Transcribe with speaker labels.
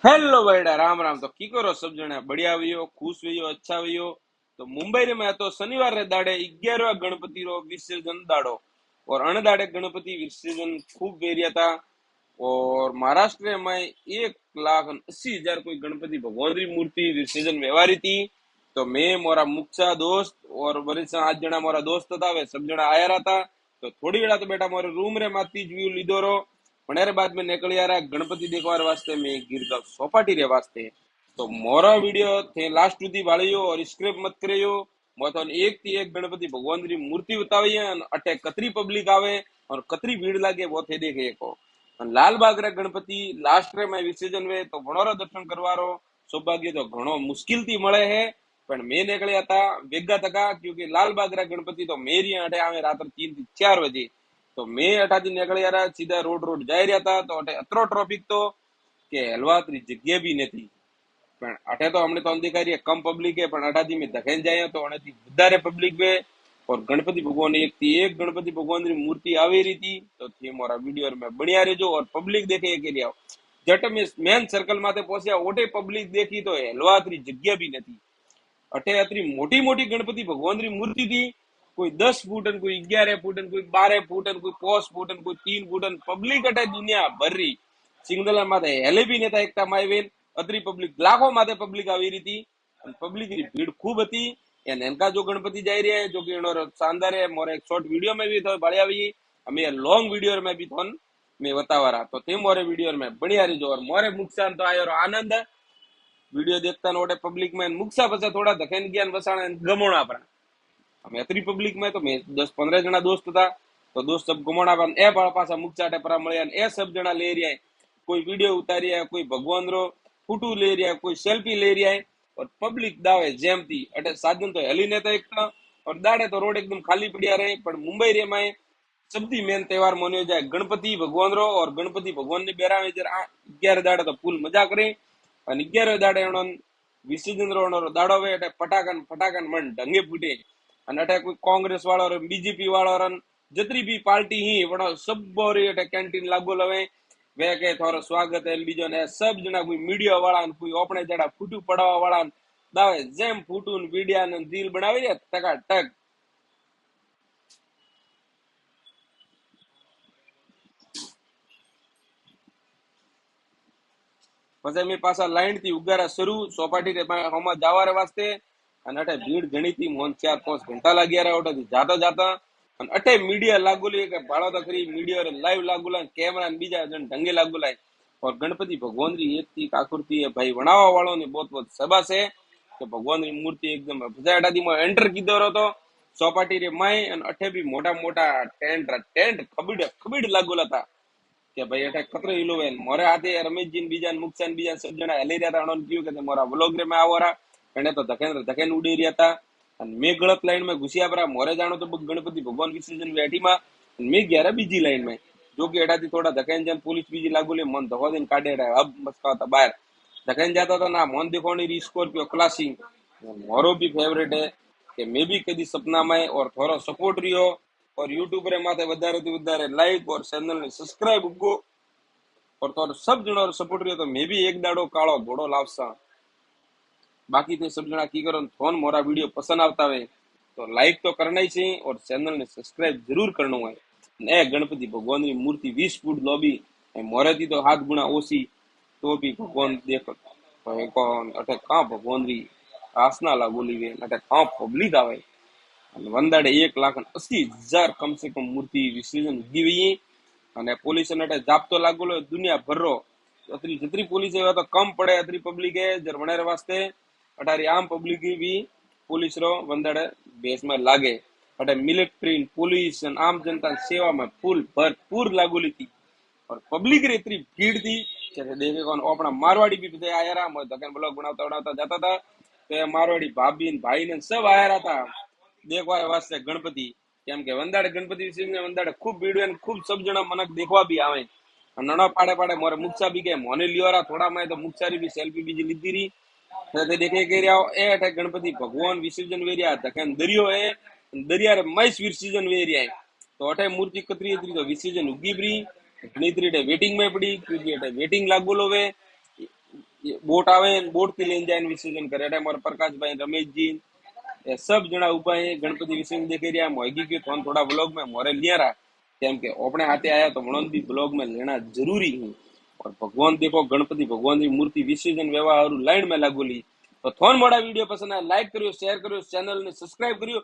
Speaker 1: Hello बेटा, राम राम। तो की करो सब जने? बढ़िया हुई खुश हुई अच्छा हुई। तो मुंबई रे मैं तो शनिवार रे दाड़े 11 गणपति रो विसर्जन दाड़ो और अण दाड़े गणपति विसर्जन खूब वेरिया था। और महाराष्ट्र में 1,80,000 कोई गणपति भगवान री मूर्ति विसर्जन व्यवहारी थी। तो मैं मोरा मुख्चा दोस्त और वरिष्ठ 8 जना मोरा दोस्त था, वे सब जना आया रहा था। तो थोड़ी वेड़ा तो बेटा मोरे रूम रे माती ज व्यू लीधो रो। पण यार बाद में निकल आ रहा गणपति देखवार वास्ते मैं गिरगांव सोपाटी रे वास्ते। तो मोरा वीडियो थे लास्ट सुधी वाळियो और स्क्रिप मत करियो। मैं तो एक थी एक गणपति भगवान री मूर्ति बतावी है और अटे कतरी पब्लिक आवे और कतरी भीड़ लागे वो थे देखे को। लालबाग रे गणपति लास्ट रे में विसर्जन वे तो घणो दर्शन करवारो सौभाग्य तो घणो मुश्किल थी मळे है। पण मैं निकलिया था वेगा तका, क्योंकि लालबाग रा गणपति तो मेरी अटे आवे रात 3 થી 4 बजे। तो मैं अठाથી निकलिया रहा सीधा रोड रोड जाई रहा था। तो अटे अतरो ट्रॉफिक तो के हलवातरी जग्या भी नहीं। पण अठे तो हमने तो अंधिकारी है कम पब्लिक है, पण अठाથી में धकेल जाए तो अनेથી વધારે पब्लिक वे। और गणपति भगवान एक थी एक गणपति भगवान की मूर्ति आवी रही थी। तो थी मोरा वीडियो में बढ़िया रहो और पब्लिक देखे के लिए जट में मेन सर्कल माथे पहुंचा ओटे पब्लिक देखी तो हलवातरी जग्या भी नहीं। अठे अतरी मोटी मोटी गणपति भगवान री मूर्ति थी। कोई 10 फूट कोई 11 फूट कोई 12 फूट कोई 5 फूट कोई 3 फूट पब्लिक अठे दुनिया भर रही सिंगल माथे हेले भी नहीं था एकता मायवेन। अतरी पब्लिक लाखों माथे पब्लिक आवी रही थी। पब्लिक की भीड़ खूब थी। इनका जो गणपति जाई रहे हैं जो कि शानदार है। मोरे एक शॉर्ट वीडियो में भी तो बढ़िया हुई, हमें लॉन्ग वीडियो में भी तो मैं बतावा रहा। तो ते मोरे वीडियो में बढ़िया रही जो और मोरे मुख्सान तो आयो आनंद वीडियो देखता नोटे पब्लिक में मुक्सा पचा थोड़ा धकेन ज्ञान बसाना गमोना पर हमें अतरी पब्लिक में तो मैं 10-15 जना दोस्त था। तो दोस्त सब गमोना पर ए पासा मुक्सा परा मळ्या ए सब जना ले रहा है। कोई वीडियो उतारी है, कोई भगवान रो फोटो ले रहा है, कोई सेल्फी ले रहा है। और पब्लिक दावे जेम थी अटे साधन तो हेली ने तो एक था और दाड़े तो रोड एकदम खाली पड़िया रहे। पर मुंबई रे में सबदी मेन त्योहार मनायो जाए गणपति भगवान रो और गणपति भगवान ने बेरावे जरा 11 दाड़े तो फूल मजा करे। અને 11 દાડે એનો વિસર્જન રો દાડો વે એટલે ફટાકન ફટાકન મન ઢંગે ફૂટે। અને અટે કોઈ कांग्रेस वाला रे बीजेपी वाला रे जतरी भी पार्टी ही वणो सब बोरी अटे कैंटीन लागू लवे वे के थारो स्वागत है बीजो ने सब जना कोई मीडिया वाला कोई अपने जड़ा फूटू पड़वा वाला दावे जेम फूटू वीडिया ने दिल बनावी दे टका टक। પછી મેં પાછા લાઈન થી ઉગારા શરૂ સોપાટી હમા જવા વાસ્તે। અને અટે ભીડ ઘણી થી મોન 4-5 ઘંટા લાગ્યા રહ્યા ઓટાથી જાતા જાતા। અને અટે मीडिया लागू ली के भाड़ो तो करी मीडिया रे लाइव लागू लाइन कैमरा ने बीजा जन ढंगे लागू लाइन। और गणपति भगवान री एक थी आकृति है भाई बनावा वालों ने बहुत बहुत सभा से कि भगवान री मूर्ति एकदम भजाड़ा दी में एंटर कीधो रहो तो सोपाटी रे माई। અને અઠે બી મોટા મોટા ટેન્ટ ટેન્ટ ખબીડ ખબીડ लागू था કે ભાઈ એટલે ખતરો ઈલો વેન મોરે આતે રમેશજી ને બીજા મુક્ષાન બીજા सब जना हेली રહ્યા હતા। અણન કીધું કે મોરા વ્લોગ રે में आवरा એને તો ધકેન ધકેન ઉડી રહ્યા હતા। અને મેં ગલત લાઈન में घुसिया परा मोरे जानो तो गणपति भगवान विसर्जन वेठी में मैं गया बीजी लाइन में जो कि एटाथी थोड़ा धकेन जन पुलिस बीजी लागू ले मन धोवा दिन काढे अब मस्का था बाहर धकेन जाता था ना मन दिखोनी री स्कॉर्पियो क्लासिक मोरो भी फेवरेट है कि मैं भी कभी सपना में और थोड़ा सपोर्ट रियो और यूट्यूब रे माथे वधारे थी वधारे लाइक और चैनल ने सब्सक्राइब उगो और तो सब जना सपोर्ट रियो तो मैं भी एक दाड़ो कालो घोड़ो लावसा। बाकी थे सब जना की करो फोन मोरा वीडियो पसंद आता है तो लाइक तो करना ही चाहिए और चैनल ने सब्सक्राइब जरूर करना है। ने गणपति भगवान की मूर्ति 20 फूट लंबी मोरे थी तो 7 गुना ओसी तो भी भगवान देखो तो कौन अटे कहाँ भगवान की आसना लागू ली गई अटे कहाँ पब्लिक आवे। वंदाड़े 1,80,000 कम से कम मूर्ति विसर्जन दी हुई। અને પોલીસ ને જાપતો લાગેલો દુનિયા ભરરો અતરી જતરી પોલીસ એવા તો કમ પડે અતરી પબ્લિક એ જરવણેર વાસ્તે અટારી આમ પબ્લિક भी पुलिस रो वंदड़े बेस में लागे। अटे मिलिट्री पुलिस आम जनता सेवा में फूल भरपूर लागूली थी और पब्लिक रे इतनी भीड़ थी कि देखे कौन अपना मारवाड़ी भी बधे आया रहा। मैं धकन ब्लॉग बनाता बनाता जाता था तो मारवाड़ी भाभी भाई ने सब आया रहा था देखवा वास्ते गणपति। કેમ કે વંદાડે ગણપતિ વિસર્જન વંદાડે ખૂબ ભીડ હોય ખૂબ सब जना मनक देखवा भी आवे। नणा पाड़े पाड़े मोरे मुक्सा भी के मोने लियो रहा थोड़ा मैं तो मुक्सारी भी सेल्फी भी लीधी रही ते देखे के रिया ए अटे गणपति भगवान विसर्जन वेरिया तकन दरियो है दरिया रे मैस विसर्जन वेरिया है। तो अटे मूर्ति कतरी इतरी तो विसर्जन उगी बरी गणित्री वेटिंग में पड़ी क्योंकि अटे वेटिंग लागू लोवे बोट आवे बोट थी लઈને જાય વિસર્જન કરે એટલે મારા પ્રકાશભાઈ રમેશજી ये सब जना उभा है गणपति विसर्जन देखे रहा मोगी के कौन थोड़ा ब्लॉग में मोरे लिया रहा केम के अपने हाथे आया तो म्हणोन भी ब्लॉग में लेना जरूरी है। और भगवान देखो गणपति भगवान की मूर्ति विसर्जन व्यवहार लाइन में लागोली तो थोन मोड़ा वीडियो पसंद आया लाइक करियो शेयर करियो चैनल ने सब्सक्राइब करियो।